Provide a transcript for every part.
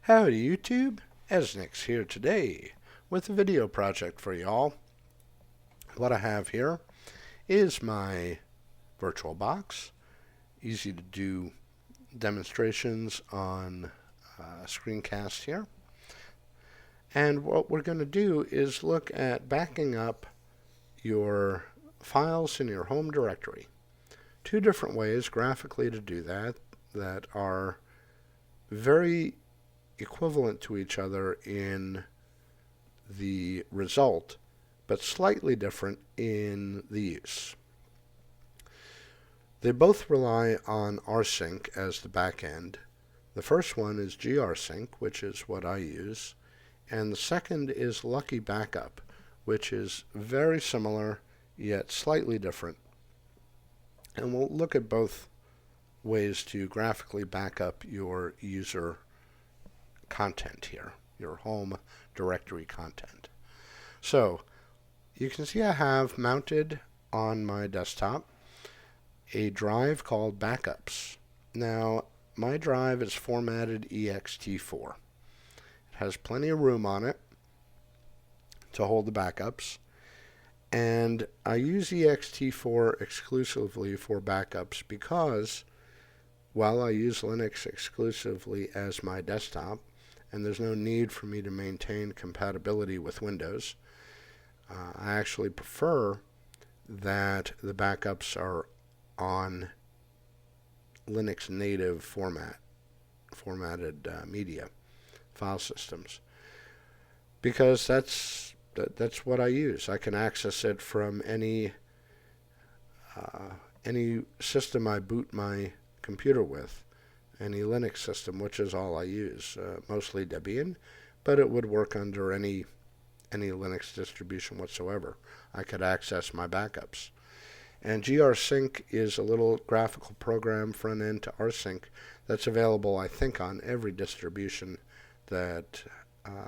Howdy YouTube, Grsync here today with a video project for y'all. What I have here is my virtual box. Easy to do demonstrations on screencast here. And what we're going to do is look at backing up your files in your home directory. Two different ways graphically to do that are very equivalent to each other in the result, but slightly different in the use. They both rely on Grsync as the back end. The first one is Grsync, which is what I use, and the second is LuckyBackup, which is very similar yet slightly different. And we'll look at both ways to graphically back up your user content here, your home directory content. So you can see I have mounted on my desktop a drive called Backups. Now my drive is formatted ext4. It has plenty of room on it to hold the backups, and I use ext4 exclusively for backups because while I use Linux exclusively as my desktop, and there's no need for me to maintain compatibility with Windows, I actually prefer that the backups are on Linux native formatted media file systems, because that's what I use. I can access it from any system I boot my computer with, any Linux system, which is all I use, mostly Debian, but it would work under any Linux distribution whatsoever. I could access my backups. And Grsync is a little graphical program front end to Grsync that's available, I think, on every distribution that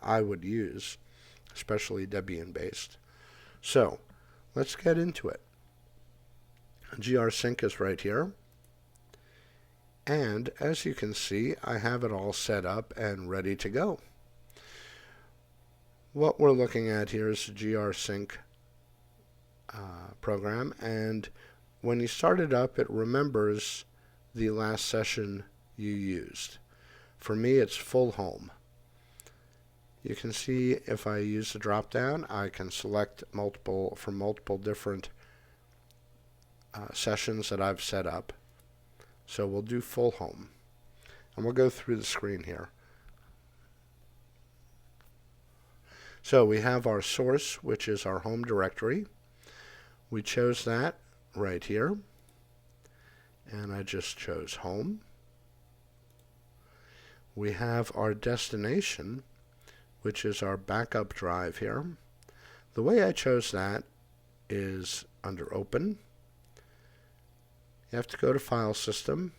I would use, especially Debian based. So let's get into it. Grsync is right here. And as you can see, I have it all set up and ready to go. What we're looking at here is the Grsync program, and when you start it up, it remembers the last session you used. For me, it's full home. You can see if I use the drop down, I can select from multiple different sessions that I've set up. So we'll do full home, and we'll go through the screen here. So we have our source, which is our home directory. We chose that right here, and I just chose home. We have our destination, which is our backup drive here. The way I chose that is under Open. You have to go to File System.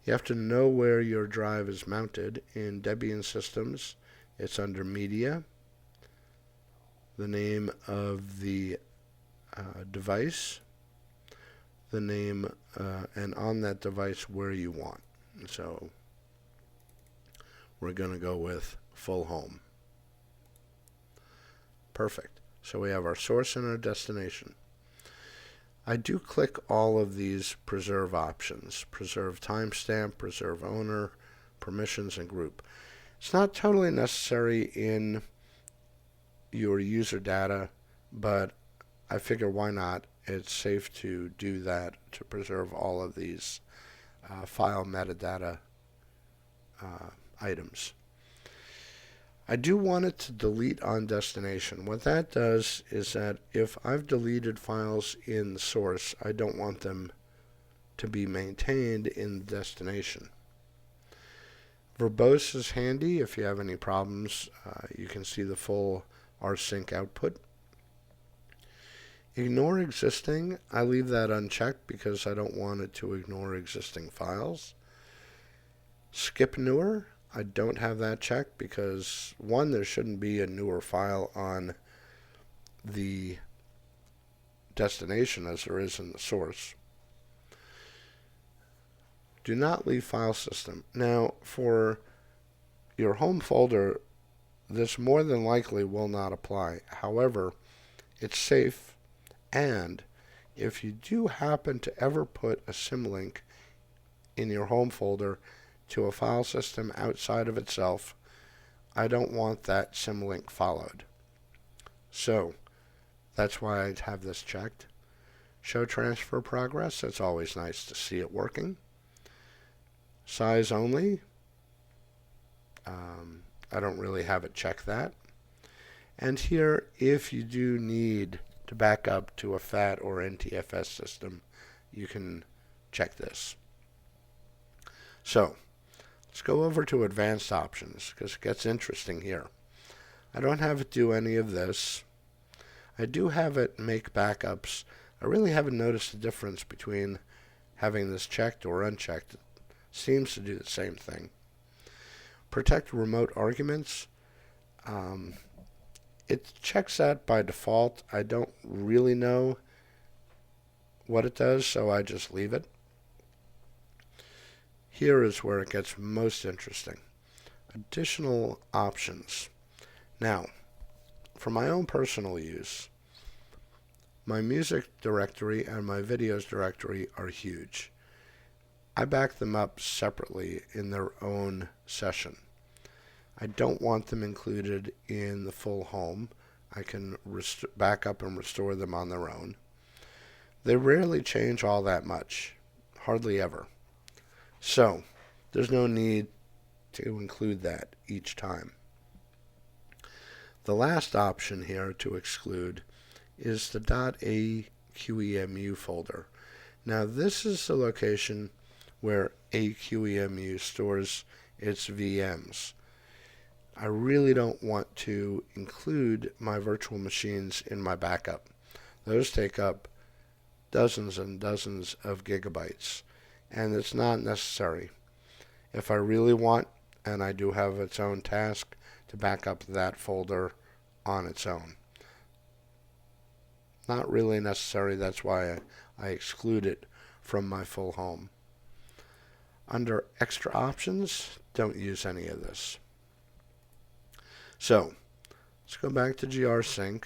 You have to know where your drive is mounted. In Debian systems, it's under Media, the name of the device, the name, and on that device where you want. So we're going to go with full home. Perfect. So we have our source and our destination. I do click all of these preserve options: preserve timestamp, preserve owner, permissions, and group. It's not totally necessary in your user data, but I figure why not? It's safe to do that, to preserve all of these file metadata items. I do want it to delete on destination. What that does is that if I've deleted files in the source, I don't want them to be maintained in the destination. Verbose is handy if you have any problems. You can see the full Grsync output. Ignore existing, I leave that unchecked because I don't want it to ignore existing files. Skip newer, I don't have that checked because, one, there shouldn't be a newer file on the destination as there is in the source. Do not leave file system. Now, for your home folder, this more than likely will not apply. However, it's safe, and if you do happen to ever put a symlink in your home folder to a file system outside of itself, I don't want that symlink followed. So that's why I have this checked. Show transfer progress, it's always nice to see it working. Size only, I don't really have it check that. And here, if you do need to back up to a FAT or NTFS system, you can check this. So let's go over to advanced options, because it gets interesting here. I don't have it do any of this. I do have it make backups. I really haven't noticed the difference between having this checked or unchecked. It seems to do the same thing. Protect remote arguments. It checks that by default. I don't really know what it does, so I just leave it. Here is where it gets most interesting. Additional options. Now, for my own personal use, my music directory and my videos directory are huge. I back them up separately in their own session. I don't want them included in the full home. I can back up and restore them on their own. They rarely change all that much, hardly ever. So there's no need to include that each time. The last option here to exclude is the .aqemu folder. Now this is the location where AQEMU stores its VMs. I really don't want to include my virtual machines in my backup. Those take up dozens and dozens of gigabytes, and it's not necessary. If I really want, and I do have its own task, to back up that folder on its own. Not really necessary, that's why I exclude it from my full home. Under extra options, don't use any of this. So, let's go back to Grsync.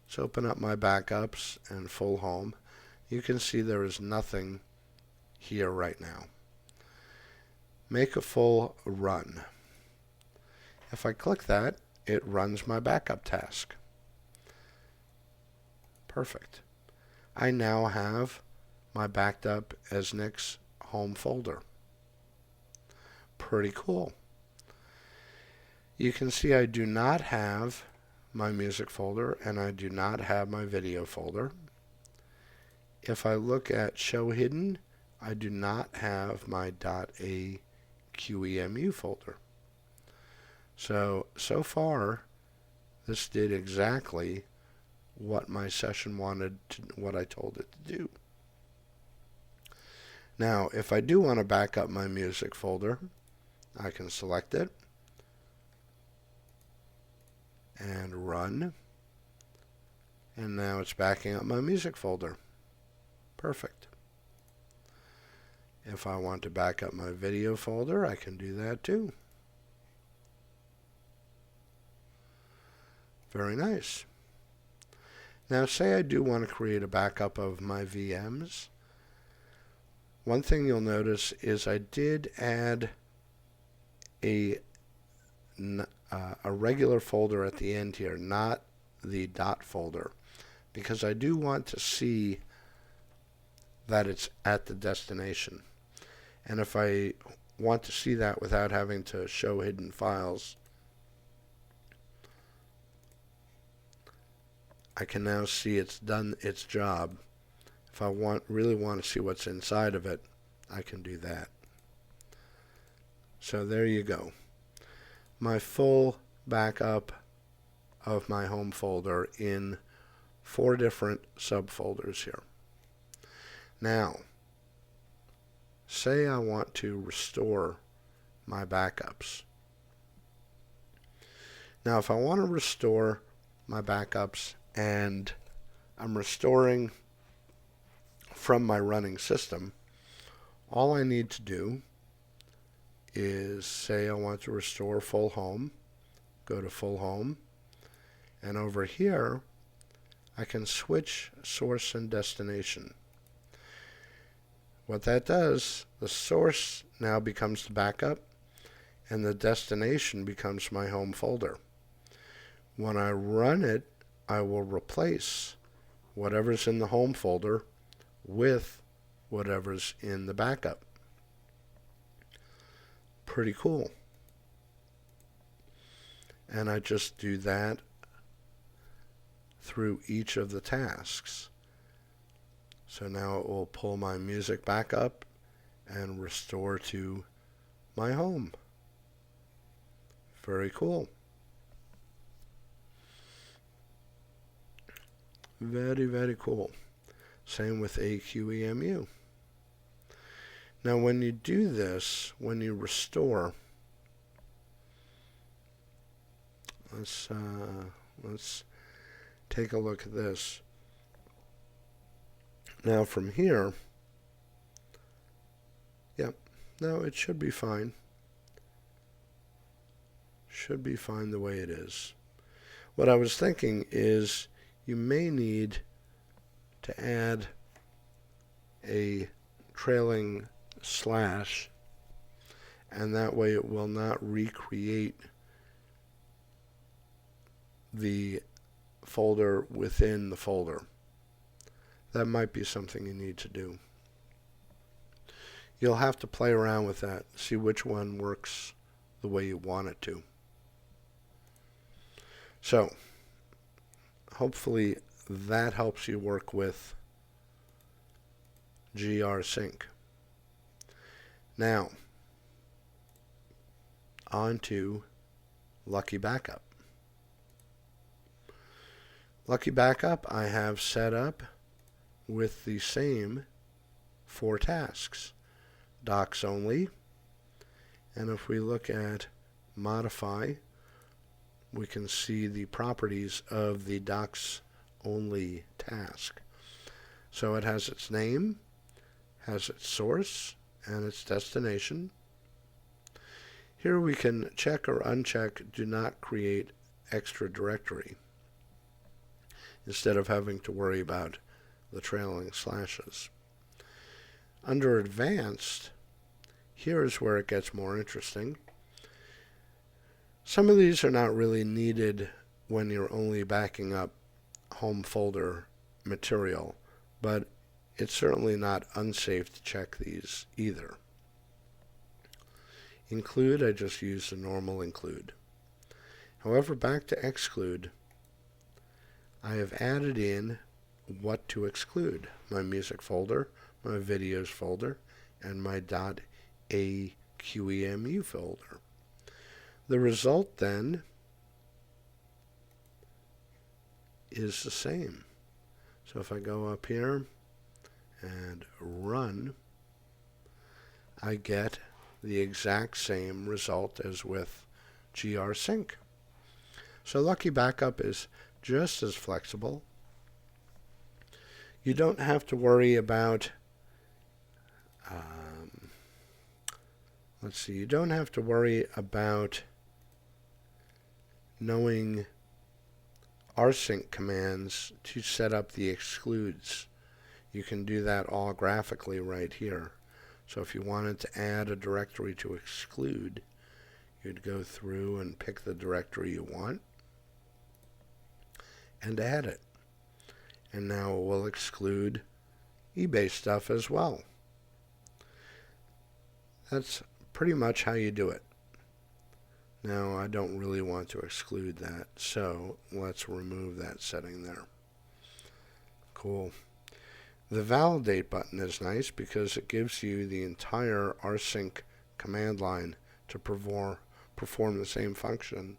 Let's open up my backups and full home. You can see there is nothing here right now. Make a full run. If I click that, it runs my backup task. Perfect. I now have my backed up Grsync home folder. Pretty cool. You can see I do not have my music folder and I do not have my video folder. If I look at show hidden, I do not have my .aqemu folder. So far, this did exactly what my session wanted to, what I told it to do. Now, if I do want to back up my music folder, I can select it and run, and now it's backing up my music folder. Perfect. If I want to back up my video folder, I can do that too. Very nice. Now say I do want to create a backup of my VMs. One thing you'll notice is I did add a regular folder at the end here, not the dot folder, because I do want to see that it's at the destination. And if I want to see that without having to show hidden files, I can now see it's done its job. If I really want to see what's inside of it, I can do that. So there you go. My full backup of my home folder in 4 different subfolders here. Now, say I want to restore my backups. Now, if I want to restore my backups and I'm restoring from my running system, all I need to do is, say I want to restore full home, go to full home, and over here I can switch source and destination. What that does, the source now becomes the backup, and the destination becomes my home folder. When I run it, I will replace whatever's in the home folder with whatever's in the backup. Pretty cool. And I just do that through each of the tasks. So now it will pull my music back up and restore to my home. Very cool. Very, very cool. Same with AQEMU. Now when you do this, when you restore, let's take a look at this. Now from here, no, it should be fine. Should be fine the way it is. What I was thinking is you may need to add a trailing slash, and that way it will not recreate the folder within the folder. That might be something you need to do. You'll have to play around with that, see which one works the way you want it to. So, hopefully that helps you work with Grsync. Now, on to LuckyBackup. LuckyBackup I have set up with the same 4 tasks. Docs only, and if we look at modify, we can see the properties of the docs only task. So it has its name, has its source, and its destination. Here we can check or uncheck do not create extra directory instead of having to worry about the trailing slashes. Under advanced, here is where it gets more interesting. Some of these are not really needed when you're only backing up home folder material, but it's certainly not unsafe to check these either. Include, I just use the normal include. However, back to exclude, I have added in what to exclude. My music folder, my videos folder, and my .aqemu folder. The result then is the same. So if I go up here and run, I get the exact same result as with Grsync. So LuckyBackup is just as flexible. You don't have to worry about you don't have to worry about knowing rsync commands to set up the excludes. You can do that all graphically right here. So if you wanted to add a directory to exclude, you'd go through and pick the directory you want and add it. And now it will exclude eBay stuff as well. That's pretty much how you do it. Now I don't really want to exclude that, so let's remove that setting there. Cool. The validate button is nice because it gives you the entire rsync command line to perform the same function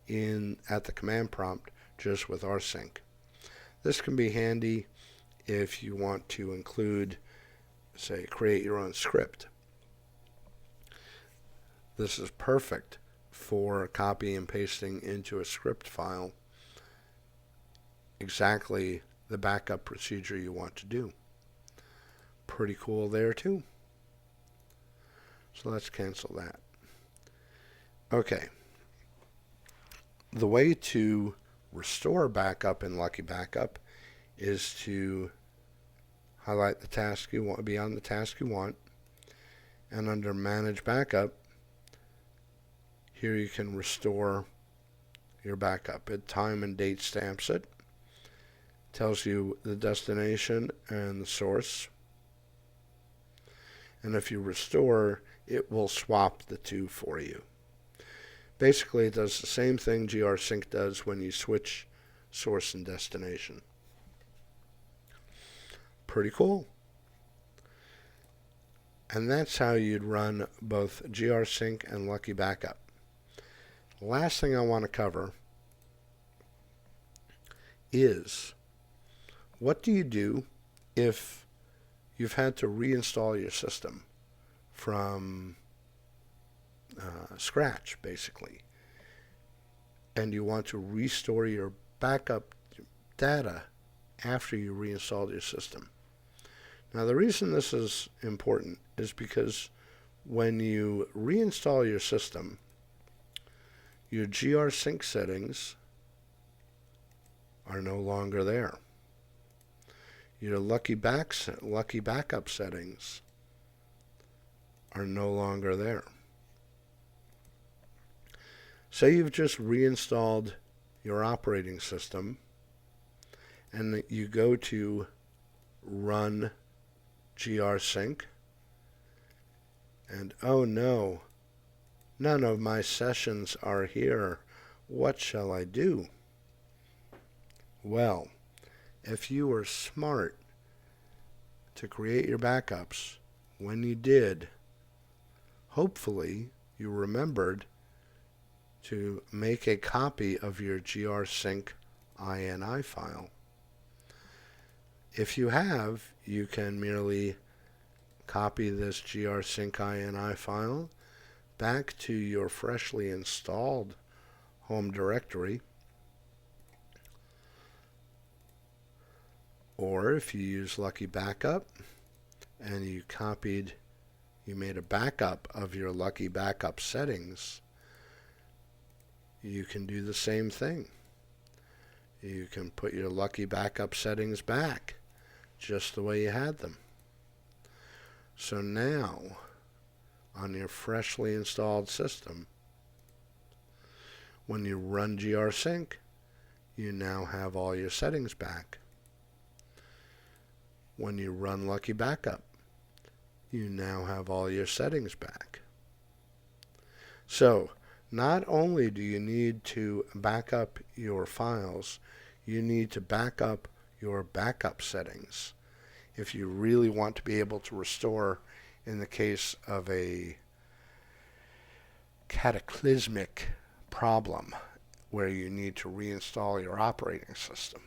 at the command prompt, just with rsync. This can be handy if you want to include, say, create your own script. This is perfect for copy and pasting into a script file exactly the backup procedure you want to do. Pretty cool there too. So let's cancel that. Okay, the way to restore backup in LuckyBackup is to highlight the task you want, be on the task you want, and under Manage Backup, here you can restore your backup. It time and date stamps it, tells you the destination and the source, and if you restore, it will swap the two for you. Basically, it does the same thing Grsync does when you switch source and destination. Pretty cool. And that's how you'd run both Grsync and LuckyBackup. Last thing I want to cover is, what do you do if you've had to reinstall your system from scratch, basically, and you want to restore your backup data after you reinstalled your system? Now, the reason this is important is because when you reinstall your system, your Grsync settings are no longer there. Your LuckyBackup settings are no longer there. Say you've just reinstalled your operating system and you go to run Grsync, and oh no, none of my sessions are here. What shall I do? Well, if you were smart to create your backups, when you did, hopefully you remembered to make a copy of your Grsync ini file. If you have, you can merely copy this Grsync ini file back to your freshly installed home directory, or if you use LuckyBackup and you made a backup of your LuckyBackup settings, you can do the same thing. You can put your LuckyBackup settings back just the way you had them. So now, on your freshly installed system, when you run Grsync, you now have all your settings back. When you run LuckyBackup, you now have all your settings back. So, not only do you need to back up your files, you need to back up your backup settings if you really want to be able to restore in the case of a cataclysmic problem where you need to reinstall your operating system.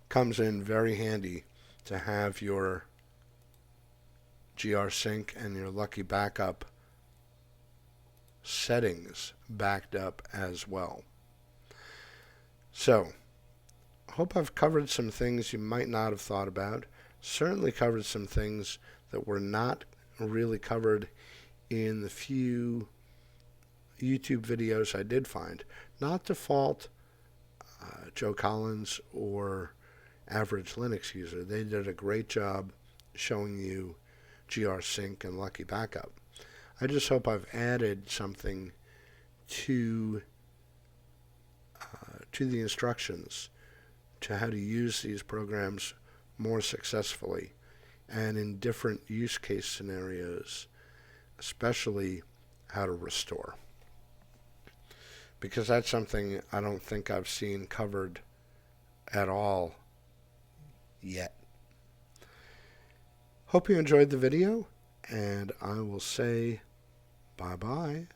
Comes in very handy to have your Grsync and your LuckyBackup settings backed up as well. So, hope I've covered some things you might not have thought about. Certainly covered some things that were not really covered in the few YouTube videos I did find. Not to fault Joe Collins or Average Linux User. They did a great job showing you Grsync and LuckyBackup. I just hope I've added something to the instructions to how to use these programs more successfully and in different use case scenarios, especially how to restore. Because that's something I don't think I've seen covered at all yet. Hope you enjoyed the video, and I will say bye-bye.